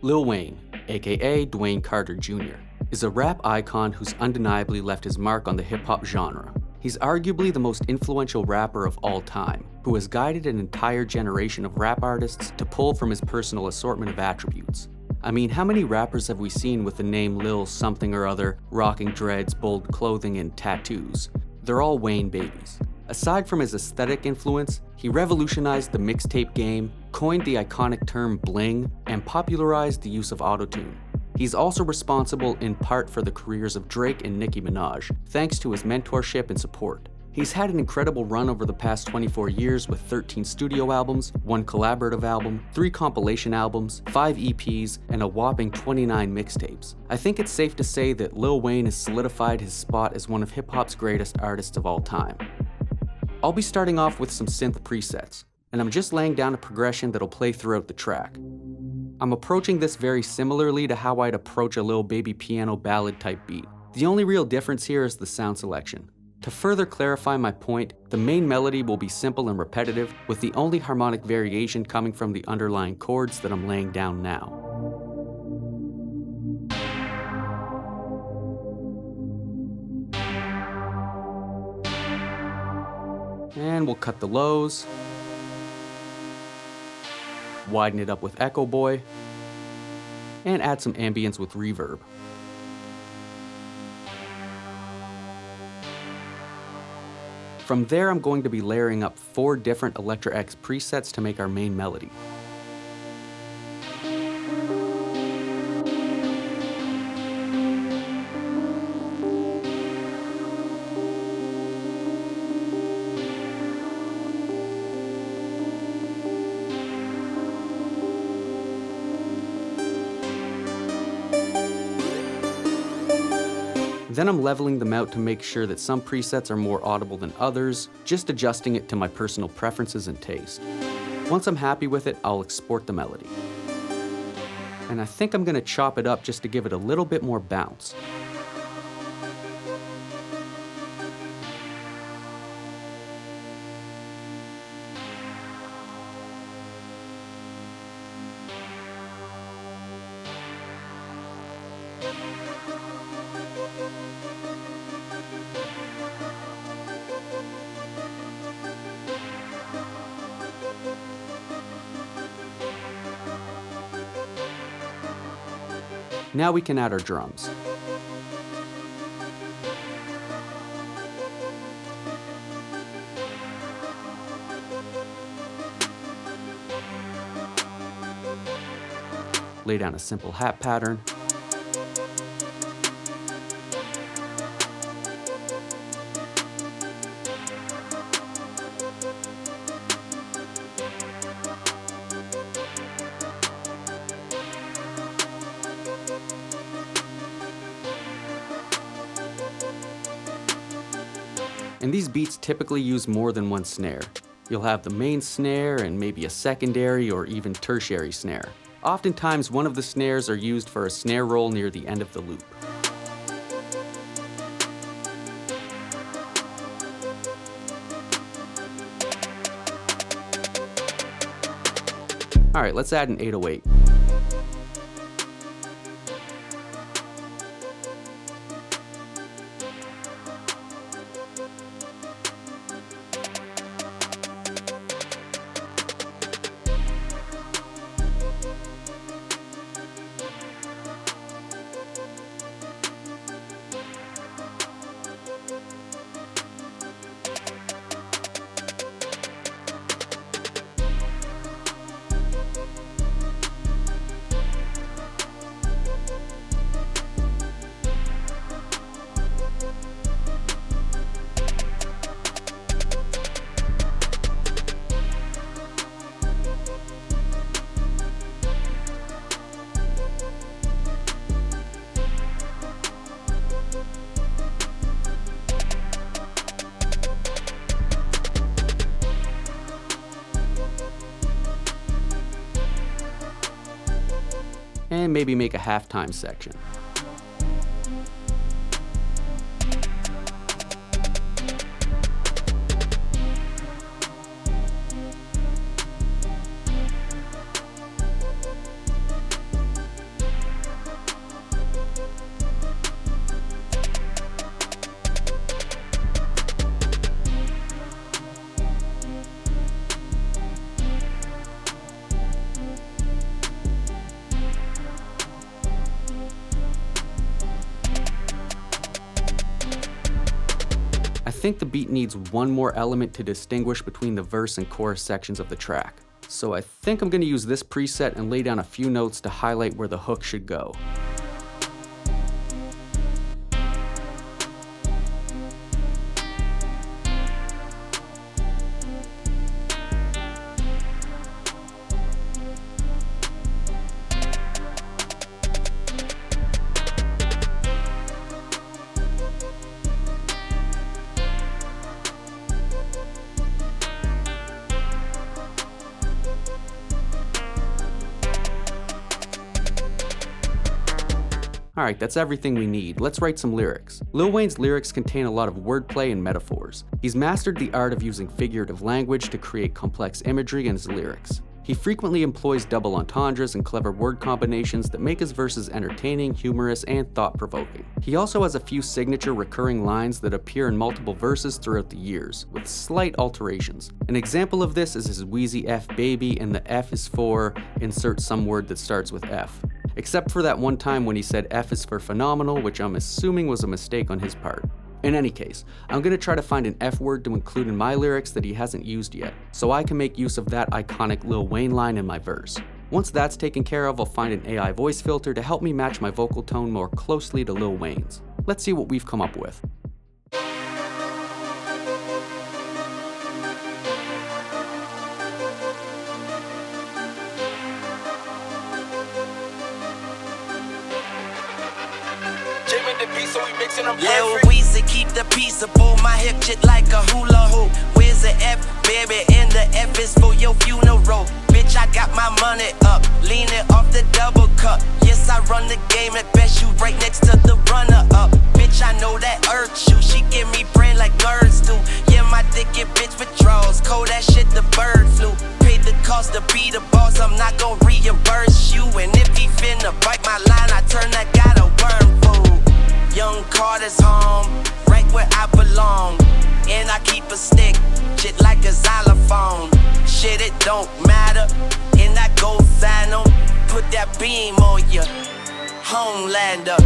Lil Wayne, aka Dwayne Carter Jr., is a rap icon who's undeniably left his mark on the hip-hop genre. He's arguably the most influential rapper of all time, who has guided an entire generation of rap artists to pull from his personal assortment of attributes. I mean, how many rappers have we seen with the name Lil something or other, rocking dreads, bold clothing, and tattoos? They're all Wayne babies. Aside from his aesthetic influence, he revolutionized the mixtape game, coined the iconic term bling, and popularized the use of autotune. He's also responsible in part for the careers of Drake and Nicki Minaj, thanks to his mentorship and support. He's had an incredible run over the past 24 years with 13 studio albums, 1 collaborative album, 3 compilation albums, 5 EPs, and a whopping 29 mixtapes. I think it's safe to say that Lil Wayne has solidified his spot as one of hip-hop's greatest artists of all time. I'll be starting off with some synth presets, and I'm just laying down a progression that'll play throughout the track. I'm approaching this very similarly to how I'd approach a Lil Baby piano ballad type beat. The only real difference here is the sound selection. To further clarify my point, the main melody will be simple and repetitive, with the only harmonic variation coming from the underlying chords that I'm laying down now. And we'll cut the lows, widen it up with Echo Boy, and add some ambience with reverb. From there, I'm going to be layering up 4 different Electra X presets to make our main melody. Then I'm leveling them out to make sure that some presets are more audible than others, just adjusting it to my personal preferences and taste. Once I'm happy with it, I'll export the melody. And I think I'm gonna chop it up just to give it a little bit more bounce. Now we can add our drums. Lay down a simple hat pattern. And these beats typically use more than one snare. You'll have the main snare and maybe a secondary or even tertiary snare. Oftentimes, one of the snares are used for a snare roll near the end of the loop. Alright, let's add an 808. And maybe make a halftime section. think the beat needs one more element to distinguish between the verse and chorus sections of the track. So I think I'm going to use this preset and lay down a few notes to highlight where the hook should go. Alright, that's everything we need. Let's write some lyrics. Lil Wayne's lyrics contain a lot of wordplay and metaphors. He's mastered the art of using figurative language to create complex imagery in his lyrics. He frequently employs double entendres and clever word combinations that make his verses entertaining, humorous, and thought-provoking. He also has a few signature recurring lines that appear in multiple verses throughout the years, with slight alterations. An example of this is his wheezy F baby, and the F is for insert some word that starts with F. Except for that one time when he said F is for phenomenal, which I'm assuming was a mistake on his part. In any case, I'm going to try to find an F word to include in my lyrics that he hasn't used yet, so I can make use of that iconic Lil Wayne line in my verse. Once that's taken care of, I'll find an AI voice filter to help me match my vocal tone more closely to Lil Wayne's. Let's see what we've come up with. Lil Weezy keep the peace, pull my hip shit like a hula hoop. Where's the F, baby? And the F is for your funeral. Bitch, I got my money up, leaning off the double cup. Yes, I run the game at best, you right next to the runner up. Bitch, I know that earth you, she give me brain like birds do. Yeah, my dick get bitch withdrawals, cold that shit the bird flu. Paid the cost to be the boss, I'm not gon' reimburse you. And if he finna bite my line, I turn that guy to worm food. Young Carter's home, right where I belong. And I keep a stick, shit like a xylophone. Shit, it don't matter, and I go phantom. Put that beam on ya, Homelander.